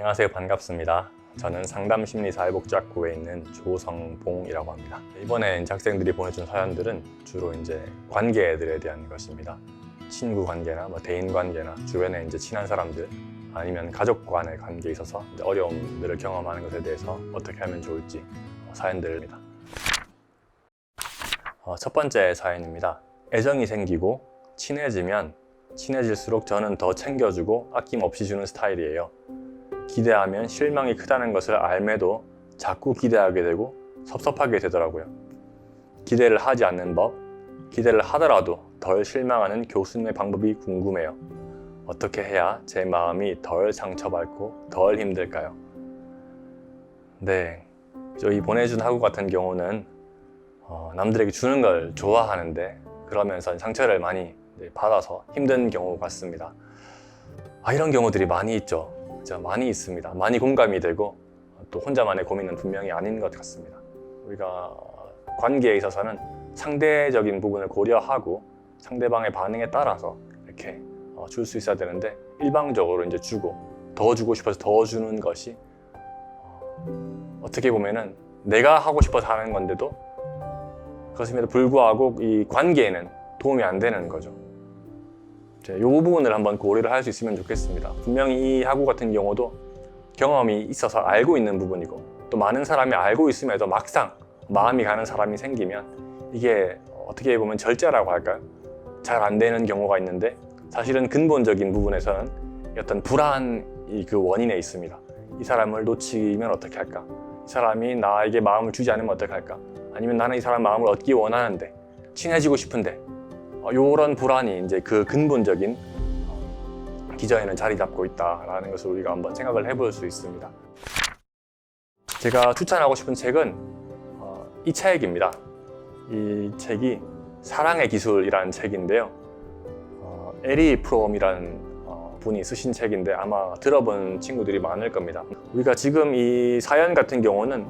안녕하세요. 반갑습니다. 저는 상담심리사회복지학부에 있는 조성봉이라고 합니다. 이번에 학생들이 보내준 사연들은 주로 관계들에 대한 것입니다. 친구 관계나 대인 관계나 주변에 친한 사람들 아니면 가족 간의 관계에 있어서 어려움들을 경험하는 것에 대해서 어떻게 하면 좋을지 사연들입니다. 첫 번째 사연입니다. 애정이 생기고 친해지면 친해질수록 저는 더 챙겨주고 아낌없이 주는 스타일이에요. 기대하면 실망이 크다는 것을 알매도 자꾸 기대하게 되고 섭섭하게 되더라고요. 기대를 하지 않는 법, 기대를 하더라도 덜 실망하는 교수님의 방법이 궁금해요. 어떻게 해야 제 마음이 덜 상처받고 덜 힘들까요? 네, 저희 보내준 학우 같은 경우는 남들에게 주는 걸 좋아하는데 그러면서 상처를 많이 받아서 힘든 경우 같습니다. 이런 경우들이 많이 있죠. 진짜 많이 있습니다. 많이 공감이 되고 또 혼자만의 고민은 분명히 아닌 것 같습니다. 우리가 관계에 있어서는 상대적인 부분을 고려하고 상대방의 반응에 따라서 이렇게 줄 수 있어야 되는데 일방적으로 주고 더 주고 싶어서 더 주는 것이 어떻게 보면은 내가 하고 싶어서 하는 건데도 그렇음에도 불구하고 이 관계에는 도움이 안 되는 거죠. 이 부분을 한번 고려를 할 수 있으면 좋겠습니다. 분명히 이 학우 같은 경우도 경험이 있어서 알고 있는 부분이고 또 많은 사람이 알고 있음에도 막상 마음이 가는 사람이 생기면 이게 어떻게 보면 절제라고 할까요? 잘 안 되는 경우가 있는데 사실은 근본적인 부분에서는 어떤 불안이 그 원인에 있습니다. 이 사람을 놓치면 어떻게 할까? 이 사람이 나에게 마음을 주지 않으면 어떻게 할까? 아니면 나는 이 사람 마음을 얻기 원하는데 친해지고 싶은데 이런 불안이 그 근본적인 기저에는 자리 잡고 있다라는 것을 우리가 한번 생각을 해볼 수 있습니다. 제가 추천하고 싶은 책은 이 책입니다. 이 책이 사랑의 기술이라는 책인데요. 에리 프롬이라는 분이 쓰신 책인데 아마 들어본 친구들이 많을 겁니다. 우리가 지금 이 사연 같은 경우는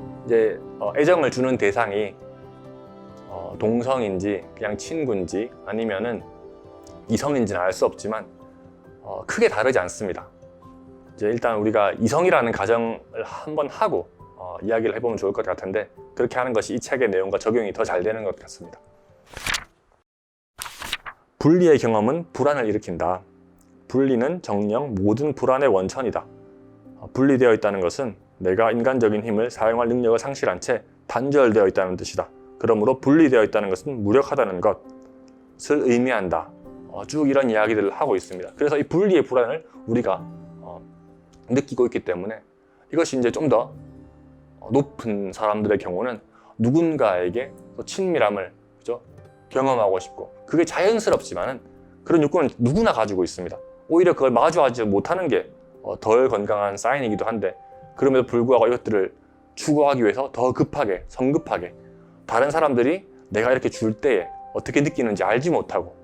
애정을 주는 대상이 동성인지 그냥 친구인지 아니면은 이성인지는 알 수 없지만 크게 다르지 않습니다. 일단 우리가 이성이라는 가정을 한번 하고 이야기를 해보면 좋을 것 같은데 그렇게 하는 것이 이 책의 내용과 적용이 더 잘 되는 것 같습니다. 분리의 경험은 불안을 일으킨다. 분리는 정녕 모든 불안의 원천이다. 분리되어 있다는 것은 내가 인간적인 힘을 사용할 능력을 상실한 채 단절되어 있다는 뜻이다. 그러므로 분리되어 있다는 것은 무력하다는 것을 의미한다. 쭉 이런 이야기들을 하고 있습니다. 그래서 이 분리의 불안을 우리가 느끼고 있기 때문에 이것이 좀 더 높은 사람들의 경우는 누군가에게 친밀함을 경험하고 싶고 그게 자연스럽지만은 그런 욕구는 누구나 가지고 있습니다. 오히려 그걸 마주하지 못하는 게 덜 건강한 사인이기도 한데 그럼에도 불구하고 이것들을 추구하기 위해서 더 급하게 성급하게 다른 사람들이 내가 이렇게 줄 때에 어떻게 느끼는지 알지 못하고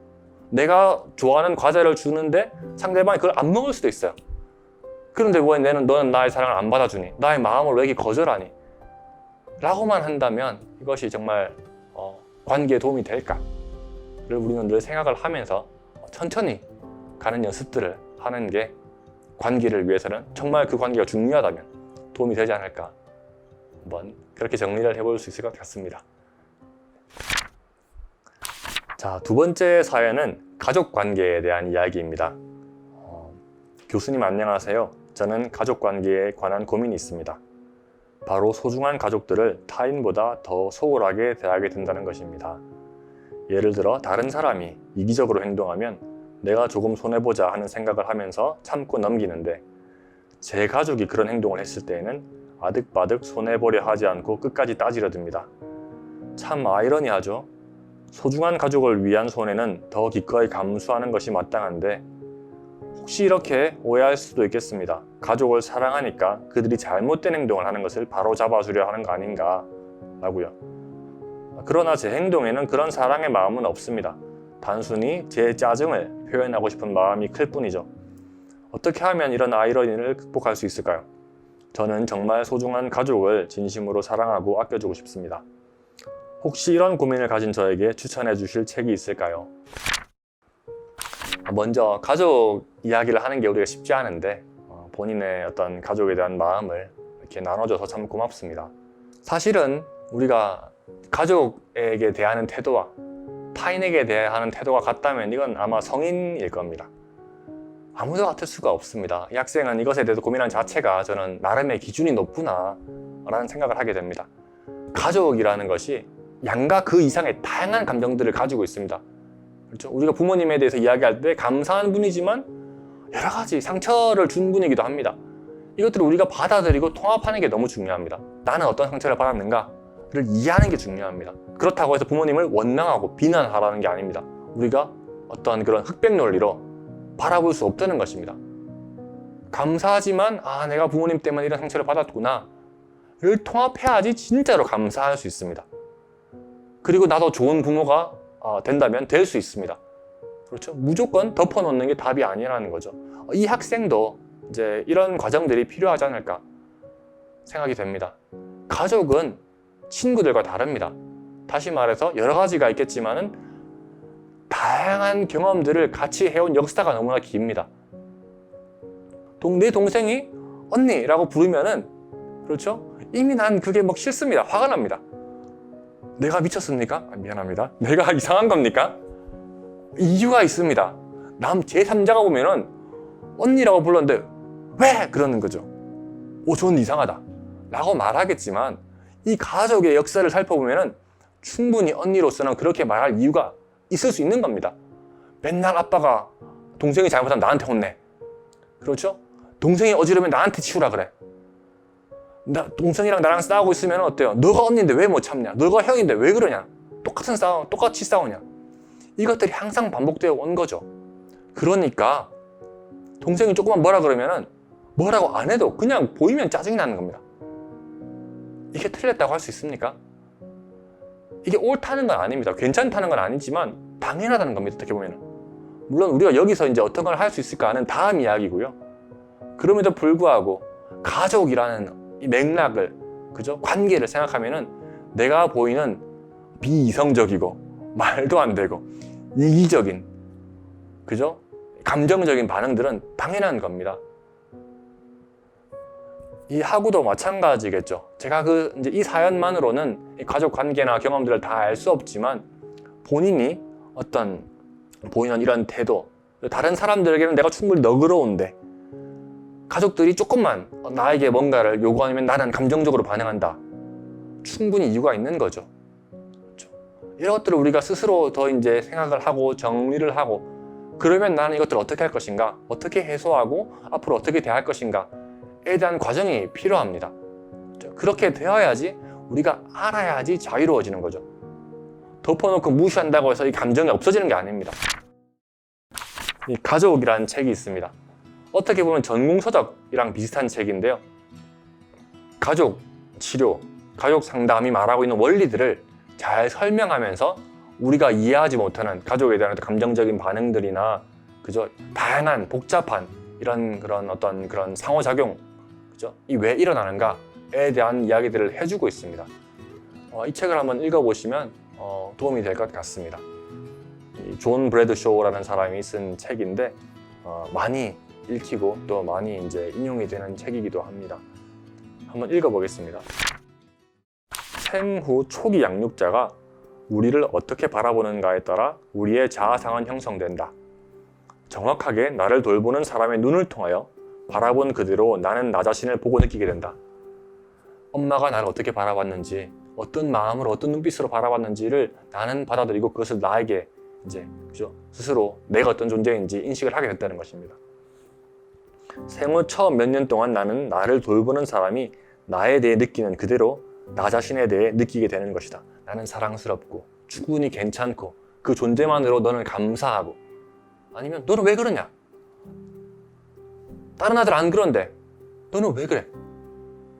내가 좋아하는 과자를 주는데 상대방이 그걸 안 먹을 수도 있어요. 그런데 왜 너는 나의 사랑을 안 받아주니? 나의 마음을 왜 이렇게 거절하니? 라고만 한다면 이것이 정말 관계에 도움이 될까를 우리는 늘 생각을 하면서 천천히 가는 연습들을 하는 게 관계를 위해서는 정말 그 관계가 중요하다면 도움이 되지 않을까 한번 그렇게 정리를 해볼 수 있을 것 같습니다. 자, 두 번째 사연은 가족 관계에 대한 이야기입니다. 교수님 안녕하세요. 저는 가족 관계에 관한 고민이 있습니다. 바로 소중한 가족들을 타인보다 더 소홀하게 대하게 된다는 것입니다. 예를 들어 다른 사람이 이기적으로 행동하면 내가 조금 손해보자 하는 생각을 하면서 참고 넘기는데 제 가족이 그런 행동을 했을 때에는 아득바득 손해보려 하지 않고 끝까지 따지려 듭니다. 참 아이러니하죠. 소중한 가족을 위한 손해는 더 기꺼이 감수하는 것이 마땅한데 혹시 이렇게 오해할 수도 있겠습니다. 가족을 사랑하니까 그들이 잘못된 행동을 하는 것을 바로잡아주려 하는 거 아닌가 라고요. 그러나 제 행동에는 그런 사랑의 마음은 없습니다. 단순히 제 짜증을 표현하고 싶은 마음이 클 뿐이죠. 어떻게 하면 이런 아이러니를 극복할 수 있을까요? 저는 정말 소중한 가족을 진심으로 사랑하고 아껴주고 싶습니다. 혹시 이런 고민을 가진 저에게 추천해 주실 책이 있을까요? 먼저 가족 이야기를 하는 게 우리가 쉽지 않은데 본인의 어떤 가족에 대한 마음을 이렇게 나눠줘서 참 고맙습니다. 사실은 우리가 가족에게 대하는 태도와 타인에게 대하는 태도가 같다면 이건 아마 성인일 겁니다. 아무도 같을 수가 없습니다. 이 학생은 이것에 대해서 고민하는 자체가 저는 나름의 기준이 높구나 라는 생각을 하게 됩니다. 가족이라는 것이 양가 그 이상의 다양한 감정들을 가지고 있습니다. 그렇죠? 우리가 부모님에 대해서 이야기할 때 감사한 분이지만 여러 가지 상처를 준 분이기도 합니다. 이것들을 우리가 받아들이고 통합하는 게 너무 중요합니다. 나는 어떤 상처를 받았는가를 이해하는 게 중요합니다. 그렇다고 해서 부모님을 원망하고 비난하라는 게 아닙니다. 우리가 어떤 그런 흑백 논리로 바라볼 수 없다는 것입니다. 감사하지만 내가 부모님 때문에 이런 상처를 받았구나 를 통합해야지 진짜로 감사할 수 있습니다. 그리고 나도 좋은 부모가 된다면 될 수 있습니다. 그렇죠? 무조건 덮어놓는 게 답이 아니라는 거죠. 이 학생도 이제 이런 과정들이 필요하지 않을까 생각이 됩니다. 가족은 친구들과 다릅니다. 다시 말해서 여러 가지가 있겠지만은 다양한 경험들을 같이 해온 역사가 너무나 깁니다. 내 동생이 언니라고 부르면은 그렇죠? 이미 난 그게 막 싫습니다. 화가 납니다. 내가 미쳤습니까? 미안합니다. 내가 이상한 겁니까? 이유가 있습니다. 제3자가 보면은 언니라고 불렀는데 왜? 그러는 거죠. 저는 이상하다 라고 말하겠지만 이 가족의 역사를 살펴보면은 충분히 언니로서는 그렇게 말할 이유가 있을 수 있는 겁니다. 맨날 아빠가 동생이 잘못하면 나한테 혼내. 그렇죠? 동생이 어지르면 나한테 치우라 그래. 동생이랑 나랑 싸우고 있으면 어때요? 너가 언니인데 왜 못 참냐? 너가 형인데 왜 그러냐? 똑같이 싸우냐? 이것들이 항상 반복되어 온 거죠. 그러니까 동생이 조금만 뭐라 그러면은 뭐라고 안 해도 그냥 보이면 짜증이 나는 겁니다. 이게 틀렸다고 할 수 있습니까? 이게 옳다는 건 아닙니다. 괜찮다는 건 아니지만 당연하다는 겁니다. 어떻게 보면. 물론 우리가 여기서 이제 어떤 걸 할 수 있을까 하는 다음 이야기고요. 그럼에도 불구하고 가족이라는 이 맥락을, 그죠? 관계를 생각하면은 내가 보이는 비이성적이고 말도 안 되고 이기적인, 그죠? 감정적인 반응들은 당연한 겁니다. 이 하구도 마찬가지겠죠. 제가 이제 이 사연만으로는 이 가족 관계나 경험들을 다 알 수 없지만 본인이 어떤 보이는 이런 태도, 다른 사람들에게는 내가 충분히 너그러운데 가족들이 조금만 나에게 뭔가를 요구하면 나는 감정적으로 반응한다. 충분히 이유가 있는 거죠. 그렇죠? 이런 것들을 우리가 스스로 더 이제 생각을 하고 정리를 하고 그러면 나는 이것들을 어떻게 할 것인가, 어떻게 해소하고 앞으로 어떻게 대할 것인가에 대한 과정이 필요합니다. 그렇죠? 그렇게 되어야지 우리가 알아야지 자유로워지는 거죠. 덮어놓고 무시한다고 해서 이 감정이 없어지는 게 아닙니다. 이 가족이라는 책이 있습니다. 어떻게 보면 전공서적이랑 비슷한 책인데요. 가족 치료, 가족 상담이 말하고 있는 원리들을 잘 설명하면서 우리가 이해하지 못하는 가족에 대한 감정적인 반응들이나 그죠? 다양한 복잡한 그런 상호작용, 그죠? 이 왜 일어나는가에 대한 이야기들을 해주고 있습니다. 이 책을 한번 읽어보시면 도움이 될 것 같습니다. 존 브래드쇼라는 사람이 쓴 책인데 많이 읽히고 또 많이 이제 인용이 되는 책이기도 합니다. 한번 읽어보겠습니다. 생후 초기 양육자가 우리를 어떻게 바라보는가에 따라 우리의 자아상은 형성된다. 정확하게 나를 돌보는 사람의 눈을 통하여 바라본 그대로 나는 나 자신을 보고 느끼게 된다. 엄마가 나를 어떻게 바라봤는지, 어떤 마음으로, 어떤 눈빛으로 바라봤는지를 나는 받아들이고 그것을 나에게 이제 그죠? 스스로 내가 어떤 존재인지 인식을 하게 됐다는 것입니다. 생후 처음 몇 년 동안 나는 나를 돌보는 사람이 나에 대해 느끼는 그대로 나 자신에 대해 느끼게 되는 것이다. 나는 사랑스럽고 충분히 괜찮고 그 존재만으로 너는 감사하고, 아니면 너는 왜 그러냐? 다른 아들 안 그런데 너는 왜 그래?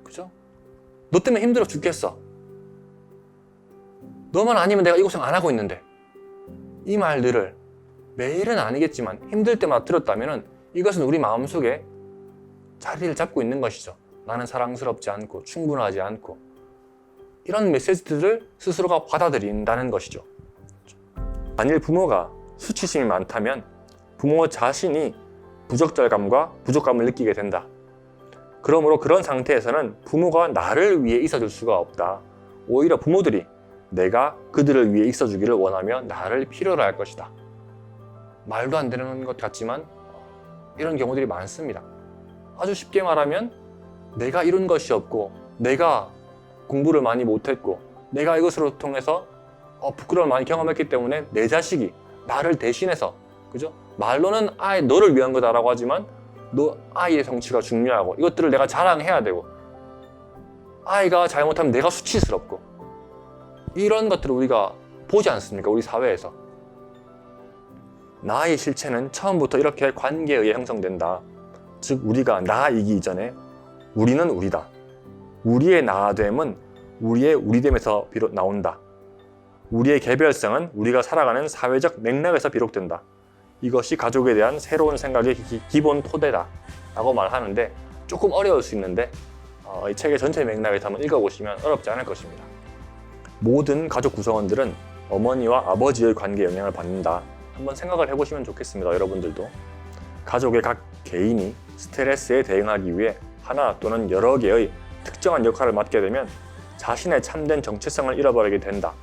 그죠? 너 때문에 힘들어 죽겠어. 너만 아니면 내가 이 고생 안 하고 있는데. 이 말들을 매일은 아니겠지만 힘들 때마다 들었다면 이것은 우리 마음속에 자리를 잡고 있는 것이죠. 나는 사랑스럽지 않고 충분하지 않고, 이런 메시지들을 스스로가 받아들인다는 것이죠. 만일 부모가 수치심이 많다면 부모 자신이 부적절감과 부족감을 느끼게 된다. 그러므로 그런 상태에서는 부모가 나를 위해 있어줄 수가 없다. 오히려 부모들이 내가 그들을 위해 있어주기를 원하며 나를 필요로 할 것이다. 말도 안 되는 것 같지만 이런 경우들이 많습니다. 아주 쉽게 말하면 내가 이룬 것이 없고 내가 공부를 많이 못했고 내가 이것으로 통해서 부끄러움을 많이 경험했기 때문에 내 자식이 나를 대신해서, 그죠? 말로는 아이 너를 위한 거다라고 하지만 너 아이의 성취가 중요하고 이것들을 내가 자랑해야 되고 아이가 잘못하면 내가 수치스럽고 이런 것들을 우리가 보지 않습니까? 우리 사회에서. 나의 실체는 처음부터 이렇게 관계에 의해 형성된다. 즉 우리가 나이기 이전에 우리는 우리다. 우리의 나됨은 우리의 우리됨에서 비롯 나온다. 우리의 개별성은 우리가 살아가는 사회적 맥락에서 비롯된다. 이것이 가족에 대한 새로운 생각의 기본 토대다 라고 말하는데 조금 어려울 수 있는데 이 책의 전체 맥락에서 한번 읽어보시면 어렵지 않을 것입니다. 모든 가족 구성원들은 어머니와 아버지의 관계에 영향을 받는다. 한번 생각을 해보시면 좋겠습니다. 여러분들도. 가족의 각 개인이 스트레스에 대응하기 위해 하나 또는 여러 개의 특정한 역할을 맡게 되면 자신의 참된 정체성을 잃어버리게 된다.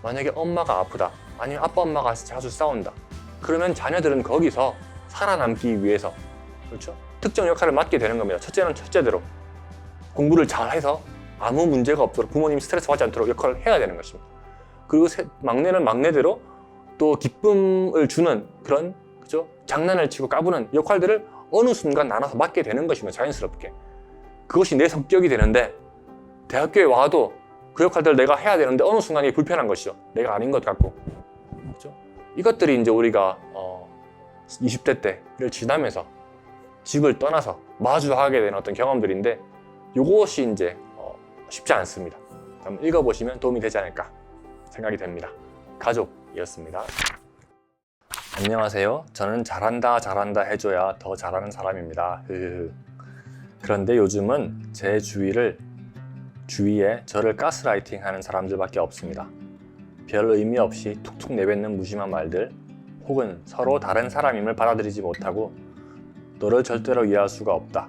만약에 엄마가 아프다, 아니면 아빠 엄마가 자주 싸운다. 그러면 자녀들은 거기서 살아남기 위해서, 그렇죠? 특정 역할을 맡게 되는 겁니다. 첫째는 첫째대로 공부를 잘해서 아무 문제가 없도록 부모님이 스트레스 받지 않도록 역할을 해야 되는 것입니다. 그리고 막내는 막내대로 또 기쁨을 주는 그런, 그죠? 장난을 치고 까부는 역할들을 어느 순간 나눠서 맡게 되는 것입니다. 자연스럽게. 그것이 내 성격이 되는데 대학교에 와도 그 역할들을 내가 해야 되는데 어느 순간 이게 불편한 것이죠. 내가 아닌 것 같고. 그렇죠? 이것들이 이제 우리가 20대 때를 지나면서 집을 떠나서 마주하게 되는 어떤 경험들인데 이것이 이제 쉽지 않습니다. 한번 읽어보시면 도움이 되지 않을까 생각이 됩니다. 가족이었습니다. 안녕하세요. 저는 잘한다 해줘야 더 잘하는 사람입니다. 그런데 요즘은 제 주위에 저를 가스라이팅 하는 사람들밖에 없습니다. 별 의미 없이 툭툭 내뱉는 무심한 말들, 혹은 서로 다른 사람임을 받아들이지 못하고 너를 절대로 이해할 수가 없다,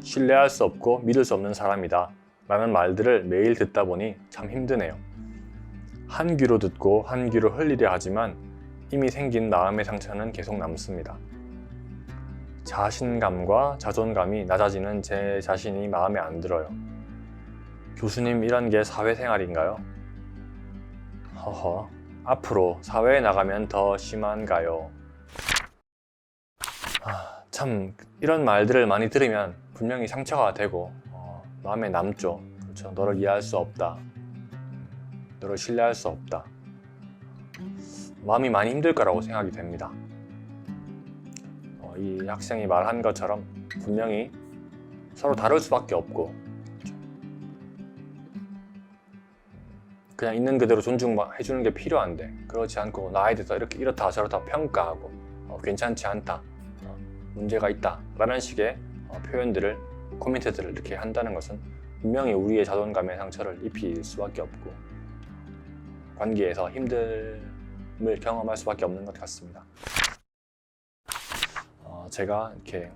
신뢰할 수 없고 믿을 수 없는 사람이다 라는 말들을 매일 듣다 보니 참 힘드네요. 한 귀로 듣고 한 귀로 흘리려 하지만 이미 생긴 마음의 상처는 계속 남습니다. 자신감과 자존감이 낮아지는 제 자신이 마음에 안 들어요. 교수님, 이런 게 사회생활인가요? 허허, 앞으로 사회에 나가면 더 심한가요? 참 이런 말들을 많이 들으면 분명히 상처가 되고 마음에 남죠. 그렇죠? 너를 이해할 수 없다, 너를 신뢰할 수 없다. 마음이 많이 힘들 거라고 생각이 됩니다. 이 학생이 말한 것처럼 분명히 서로 다를 수밖에 없고, 그렇죠? 그냥 있는 그대로 존중해주는 게 필요한데 그렇지 않고 나에 대해서 이렇다 저렇다 평가하고 괜찮지 않다, 문제가 있다 라는 식의 표현들을, 코멘트들을 이렇게 한다는 것은 분명히 우리의 자존감의 상처를 입힐 수밖에 없고 관계에서 힘듦을 경험할 수밖에 없는 것 같습니다. 제가 이렇게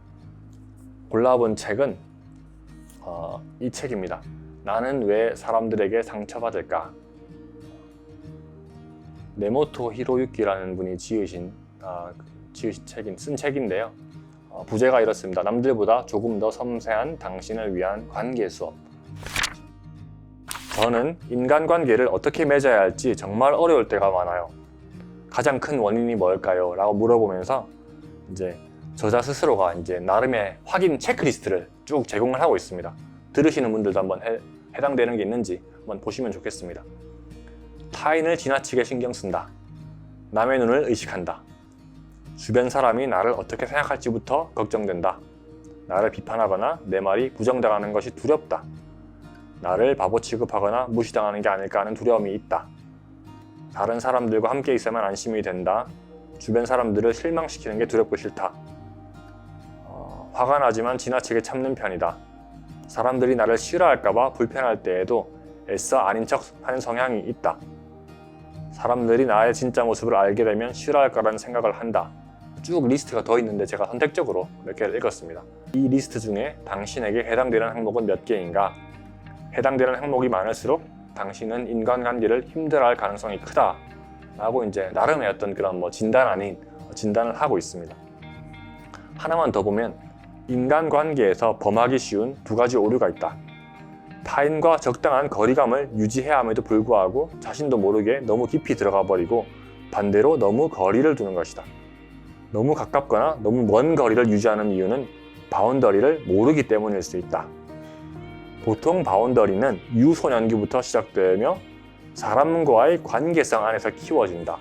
골라본 책은 이 책입니다. 나는 왜 사람들에게 상처받을까? 네모토 히로유키라는 분이 지으신 쓴 책인데요. 부제가 이렇습니다. 남들보다 조금 더 섬세한 당신을 위한 관계 수업. 저는 인간관계를 어떻게 맺어야 할지 정말 어려울 때가 많아요. 가장 큰 원인이 뭘까요? 라고 물어보면서 이제 저자 스스로가 이제 나름의 확인 체크리스트를 쭉 제공을 하고 있습니다. 들으시는 분들도 한번 해당되는 게 있는지 한번 보시면 좋겠습니다. 타인을 지나치게 신경 쓴다. 남의 눈을 의식한다. 주변 사람이 나를 어떻게 생각할지부터 걱정된다. 나를 비판하거나 내 말이 부정당하는 것이 두렵다. 나를 바보 취급하거나 무시당하는 게 아닐까 하는 두려움이 있다. 다른 사람들과 함께 있으면 안심이 된다. 주변 사람들을 실망시키는 게 두렵고 싫다. 화가 나지만 지나치게 참는 편이다. 사람들이 나를 싫어할까봐 불편할 때에도 애써 아닌 척 하는 성향이 있다. 사람들이 나의 진짜 모습을 알게 되면 싫어할 거라는 생각을 한다. 쭉 리스트가 더 있는데 제가 선택적으로 몇 개를 읽었습니다. 이 리스트 중에 당신에게 해당되는 항목은 몇 개인가? 해당되는 항목이 많을수록 당신은 인간관계를 힘들어할 가능성이 크다 라고 이제 나름의 어떤 그런 진단 아닌 진단을 하고 있습니다. 하나만 더 보면 인간관계에서 범하기 쉬운 두 가지 오류가 있다. 타인과 적당한 거리감을 유지해야 함에도 불구하고 자신도 모르게 너무 깊이 들어가 버리고 반대로 너무 거리를 두는 것이다. 너무 가깝거나 너무 먼 거리를 유지하는 이유는 바운더리를 모르기 때문일 수 있다. 보통 바운더리는 유소년기부터 시작되며 사람과의 관계성 안에서 키워진다.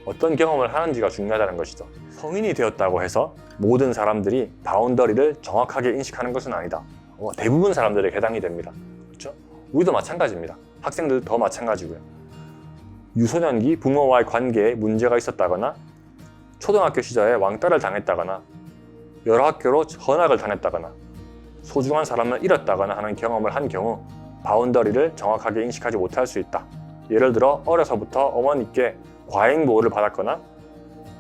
어떤 경험을 하는지가 중요하다는 것이죠. 성인이 되었다고 해서 모든 사람들이 바운더리를 정확하게 인식하는 것은 아니다. 대부분 사람들에게 해당이 됩니다. 그렇죠? 우리도 마찬가지입니다. 학생들도 더 마찬가지고요. 유소년기 부모와의 관계에 문제가 있었다거나 초등학교 시절에 왕따를 당했다거나 여러 학교로 전학을 다녔다거나 소중한 사람을 잃었다거나 하는 경험을 한 경우 바운더리를 정확하게 인식하지 못할 수 있다. 예를 들어 어려서부터 어머니께 과잉 보호를 받았거나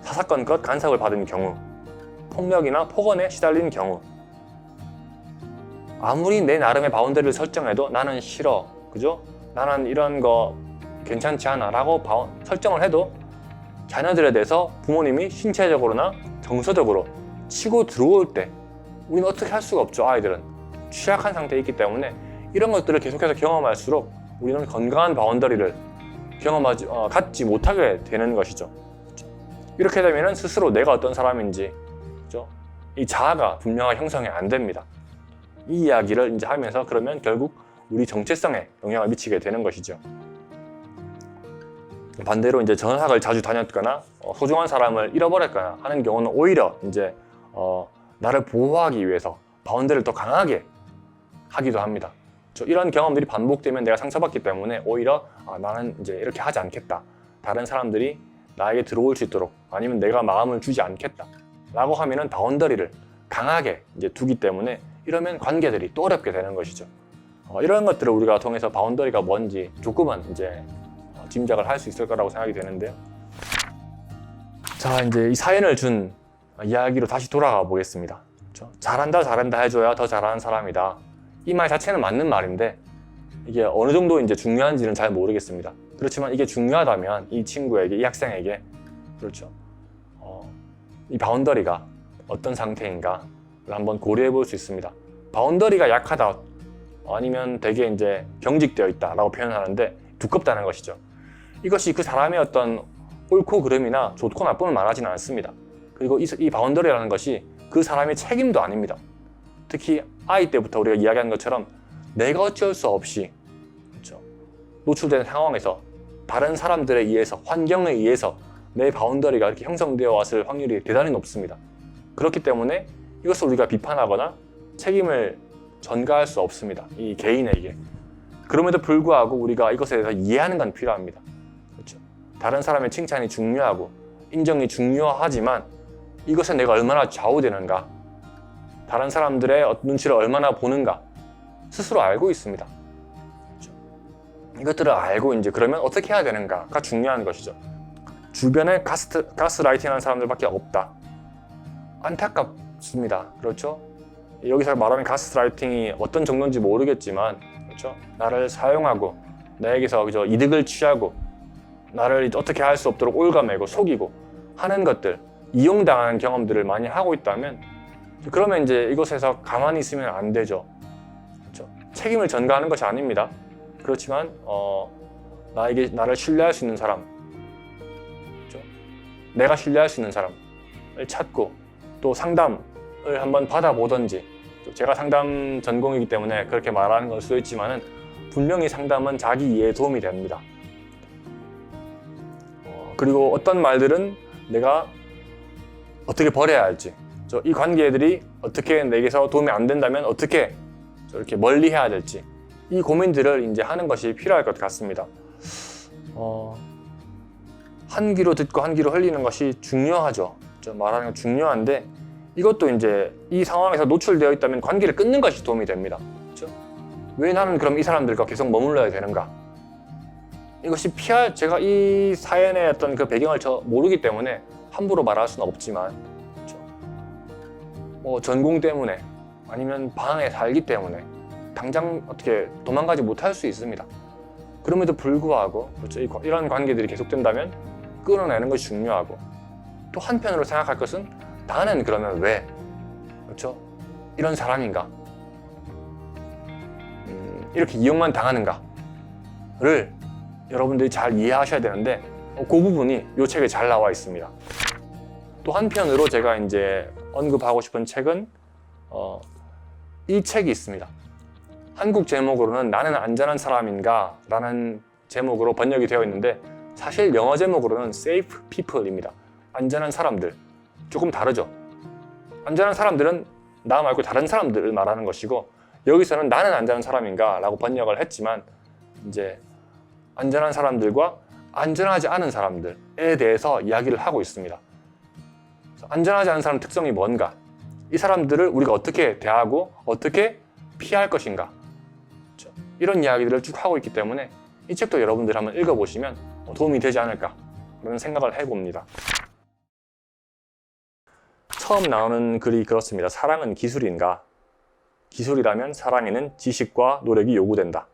사사건건 간섭을 받은 경우, 폭력이나 폭언에 시달린 경우, 아무리 내 나름의 바운더리를 설정해도 나는 싫어, 그죠? 나는 이런 거 괜찮지 않아 라고 설정을 해도 자녀들에 대해서 부모님이 신체적으로나 정서적으로 치고 들어올 때 우리는 어떻게 할 수가 없죠. 아이들은 취약한 상태에 있기 때문에 이런 것들을 계속해서 경험할수록 우리는 건강한 바운더리를 갖지 못하게 되는 것이죠. 이렇게 되면 스스로 내가 어떤 사람인지, 그죠? 이 자아가 분명하게 형성이 안 됩니다. 이 이야기를 이제 하면서 그러면 결국 우리 정체성에 영향을 미치게 되는 것이죠. 반대로 이제 전학을 자주 다녔거나 소중한 사람을 잃어버렸거나 하는 경우는 오히려 이제 나를 보호하기 위해서 바운더리를 더 강하게 하기도 합니다. 이런 경험들이 반복되면 내가 상처받기 때문에 오히려 나는 이제 이렇게 하지 않겠다. 다른 사람들이 나에게 들어올 수 있도록 아니면 내가 마음을 주지 않겠다. 라고 하면은 바운더리를 강하게 이제 두기 때문에 이러면 관계들이 또 어렵게 되는 것이죠. 이런 것들을 우리가 통해서 바운더리가 뭔지 조금은 이제 짐작을 할 수 있을 거라고 생각이 되는데요. 자, 이제 이 사연을 준 이야기로 다시 돌아가 보겠습니다. 그렇죠? 잘한다 해줘야 더 잘하는 사람이다. 이 말 자체는 맞는 말인데 이게 어느 정도 이제 중요한지는 잘 모르겠습니다. 그렇지만 이게 중요하다면 이 친구에게, 이 학생에게 그렇죠. 이 바운더리가 어떤 상태인가를 한번 고려해 볼 수 있습니다. 바운더리가 약하다 아니면 되게 이제 경직되어 있다라고 표현하는데 두껍다는 것이죠. 이것이 그 사람의 어떤 옳고 그름이나 좋고 나쁨을 말하지는 않습니다. 그리고 이 바운더리라는 것이 그 사람의 책임도 아닙니다. 특히 아이 때부터 우리가 이야기한 것처럼 내가 어쩔 수 없이 그렇죠? 노출된 상황에서 다른 사람들에 의해서, 환경에 의해서 내 바운더리가 이렇게 형성되어 왔을 확률이 대단히 높습니다. 그렇기 때문에 이것을 우리가 비판하거나 책임을 전가할 수 없습니다. 이 개인에게. 그럼에도 불구하고 우리가 이것에 대해서 이해하는 건 필요합니다. 그렇죠? 다른 사람의 칭찬이 중요하고 인정이 중요하지만 이것에 내가 얼마나 좌우되는가, 다른 사람들의 눈치를 얼마나 보는가 스스로 알고 있습니다. 그렇죠? 이것들을 알고 이제 그러면 어떻게 해야 되는가가 중요한 것이죠. 주변에 가스라이팅하는 사람들밖에 없다. 안타깝습니다. 그렇죠? 여기서 말하는 가스라이팅이 어떤 정도인지 모르겠지만, 그렇죠? 나를 사용하고 나에게서 그저 이득을 취하고 나를 어떻게 할 수 없도록 올가매고 속이고 하는 것들, 이용당하는 경험들을 많이 하고 있다면, 그러면 이제 이곳에서 가만히 있으면 안 되죠. 그렇죠? 책임을 전가하는 것이 아닙니다. 그렇지만 나를 신뢰할 수 있는 사람, 그렇죠? 내가 신뢰할 수 있는 사람을 찾고 또 상담을 한번 받아보든지, 제가 상담 전공이기 때문에 그렇게 말하는 걸 수도 있지만은 분명히 상담은 자기 이해에 도움이 됩니다. 그리고 어떤 말들은 내가 어떻게 버려야 할지, 이 관계들이 어떻게 내게서 도움이 안 된다면 어떻게 이렇게 멀리 해야 될지, 이 고민들을 이제 하는 것이 필요할 것 같습니다. 한 귀로 듣고 한 귀로 흘리는 것이 중요하죠. 말하는 건 중요한데 이것도 이제 이 상황에서 노출되어 있다면 관계를 끊는 것이 도움이 됩니다. 그렇죠? 왜 나는 그럼 이 사람들과 계속 머물러야 되는가? 이것이 제가 이 사연의 어떤 그 배경을 모르기 때문에 함부로 말할 수는 없지만 뭐 전공 때문에 아니면 방에 살기 때문에 당장 어떻게 도망가지 못할 수 있습니다. 그럼에도 불구하고 그렇죠? 이런 관계들이 계속된다면 끊어내는 것이 중요하고, 또 한편으로 생각할 것은 나는 그러면 왜 그렇죠? 이런 사람인가? 이렇게 이용만 당하는가를 여러분들이 잘 이해하셔야 되는데, 그 부분이 이 책에 잘 나와 있습니다. 또 한편으로 제가 이제 언급하고 싶은 책은 이 책이 있습니다. 한국 제목으로는 나는 안전한 사람인가? 라는 제목으로 번역이 되어 있는데, 사실 영어 제목으로는 Safe People입니다. 안전한 사람들. 조금 다르죠? 안전한 사람들은 나 말고 다른 사람들을 말하는 것이고, 여기서는 나는 안전한 사람인가? 라고 번역을 했지만, 이제 안전한 사람들과 안전하지 않은 사람들에 대해서 이야기를 하고 있습니다. 안전하지 않은 사람 특성이 뭔가? 이 사람들을 우리가 어떻게 대하고 어떻게 피할 것인가? 이런 이야기들을 쭉 하고 있기 때문에 이 책도 여러분들 한번 읽어보시면 도움이 되지 않을까 그런 생각을 해봅니다. 처음 나오는 글이 그렇습니다. 사랑은 기술인가? 기술이라면 사랑에는 지식과 노력이 요구된다.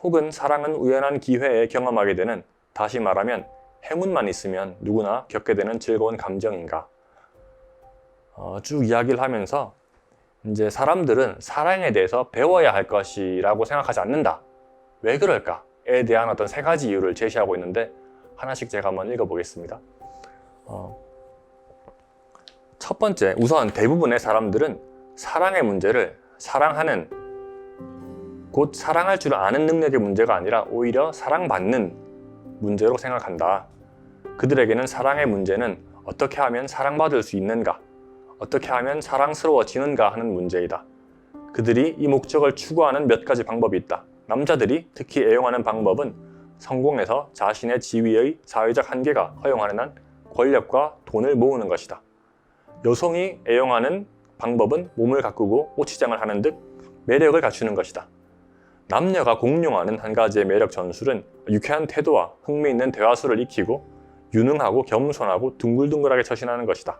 혹은 사랑은 우연한 기회에 경험하게 되는, 다시 말하면 행운만 있으면 누구나 겪게 되는 즐거운 감정인가? 쭉 이야기를 하면서 이제 사람들은 사랑에 대해서 배워야 할 것이라고 생각하지 않는다. 왜 그럴까?에 대한 어떤 3가지 이유를 제시하고 있는데, 하나씩 제가 한번 읽어보겠습니다. 첫 번째, 우선 대부분의 사람들은 사랑의 문제를 사랑하는, 곧 사랑할 줄 아는 능력의 문제가 아니라 오히려 사랑받는 문제로 생각한다. 그들에게는 사랑의 문제는 어떻게 하면 사랑받을 수 있는가, 어떻게 하면 사랑스러워지는가 하는 문제이다. 그들이 이 목적을 추구하는 몇 가지 방법이 있다. 남자들이 특히 애용하는 방법은 성공해서 자신의 지위의 사회적 한계가 허용하는 한 권력과 돈을 모으는 것이다. 여성이 애용하는 방법은 몸을 가꾸고 옷치장을 하는 듯 매력을 갖추는 것이다. 남녀가 공용하는 한 가지의 매력 전술은 유쾌한 태도와 흥미있는 대화수를 익히고 유능하고 겸손하고 둥글둥글하게 처신하는 것이다.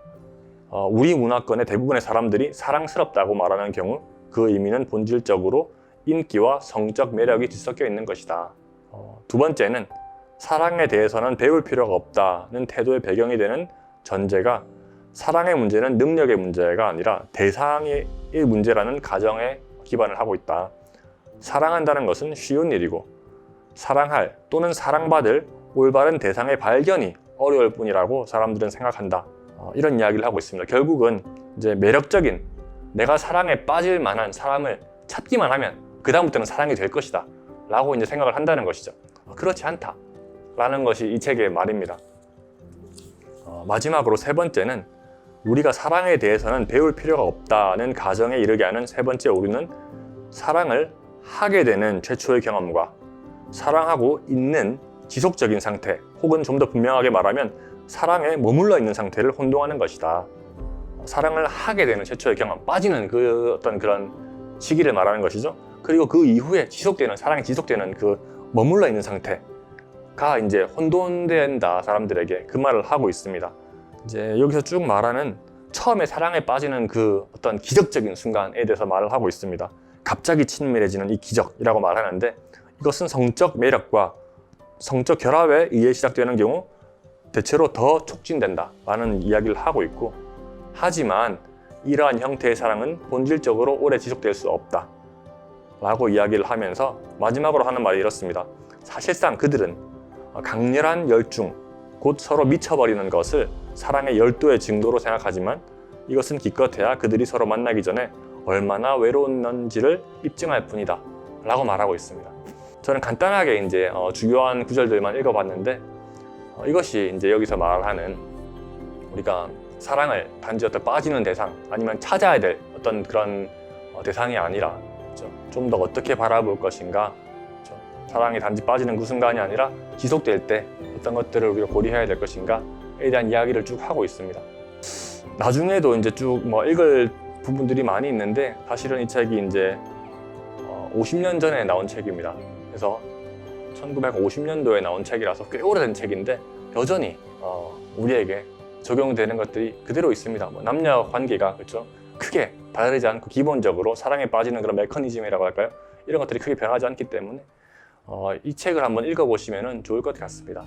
우리 문화권의 대부분의 사람들이 사랑스럽다고 말하는 경우 그 의미는 본질적으로 인기와 성적 매력이 뒤섞여 있는 것이다. 두 번째는 사랑에 대해서는 배울 필요가 없다는 태도의 배경이 되는 전제가 사랑의 문제는 능력의 문제가 아니라 대상의 문제라는 가정에 기반을 하고 있다. 사랑한다는 것은 쉬운 일이고 사랑할 또는 사랑받을 올바른 대상의 발견이 어려울 뿐이라고 사람들은 생각한다. 이런 이야기를 하고 있습니다. 결국은 이제 매력적인 내가 사랑에 빠질 만한 사람을 찾기만 하면 그 다음부터는 사랑이 될 것이다 라고 이제 생각을 한다는 것이죠. 그렇지 않다 라는 것이 이 책의 말입니다. 마지막으로 3번째는 우리가 사랑에 대해서는 배울 필요가 없다는 가정에 이르게 하는 3번째 오류는 사랑을 하게 되는 최초의 경험과 사랑하고 있는 지속적인 상태, 혹은 좀 더 분명하게 말하면 사랑에 머물러 있는 상태를 혼동하는 것이다. 사랑을 하게 되는 최초의 경험, 빠지는 그 어떤 그런 시기를 말하는 것이죠. 그리고 그 이후에 지속되는, 사랑이 지속되는 그 머물러 있는 상태가 이제 혼돈된다, 사람들에게. 그 말을 하고 있습니다. 이제 여기서 쭉 말하는 처음에 사랑에 빠지는 그 어떤 기적적인 순간에 대해서 말을 하고 있습니다. 갑자기 친밀해지는 이 기적이라고 말하는데, 이것은 성적 매력과 성적 결합에 의해 시작되는 경우 대체로 더 촉진된다 라는 이야기를 하고 있고, 하지만 이러한 형태의 사랑은 본질적으로 오래 지속될 수 없다 라고 이야기를 하면서 마지막으로 하는 말이 이렇습니다. 사실상 그들은 강렬한 열중, 곧 서로 미쳐버리는 것을 사랑의 열도의 증거로 생각하지만 이것은 기껏해야 그들이 서로 만나기 전에 얼마나 외로웠는지를 입증할 뿐이다 라고 말하고 있습니다. 저는 간단하게 이제 주요한 구절들만 읽어봤는데, 이것이 이제 여기서 말하는 우리가 사랑을 단지 어떤 빠지는 대상 아니면 찾아야 될 어떤 그런 대상이 아니라 좀 더 어떻게 바라볼 것인가, 사랑이 단지 빠지는 그 순간이 아니라 지속될 때 어떤 것들을 우리가 고려해야 될 것인가에 대한 이야기를 쭉 하고 있습니다. 나중에도 이제 쭉 읽을 부분들이 많이 있는데, 사실은 이 책이 이제 50년 전에 나온 책입니다. 그래서 1950년도에 나온 책이라서 꽤 오래된 책인데 여전히 우리에게 적용되는 것들이 그대로 있습니다. 뭐 남녀 관계가 그렇죠? 크게 다르지 않고 기본적으로 사랑에 빠지는 그런 메커니즘이라고 할까요? 이런 것들이 크게 변하지 않기 때문에 이 책을 한번 읽어보시면 좋을 것 같습니다.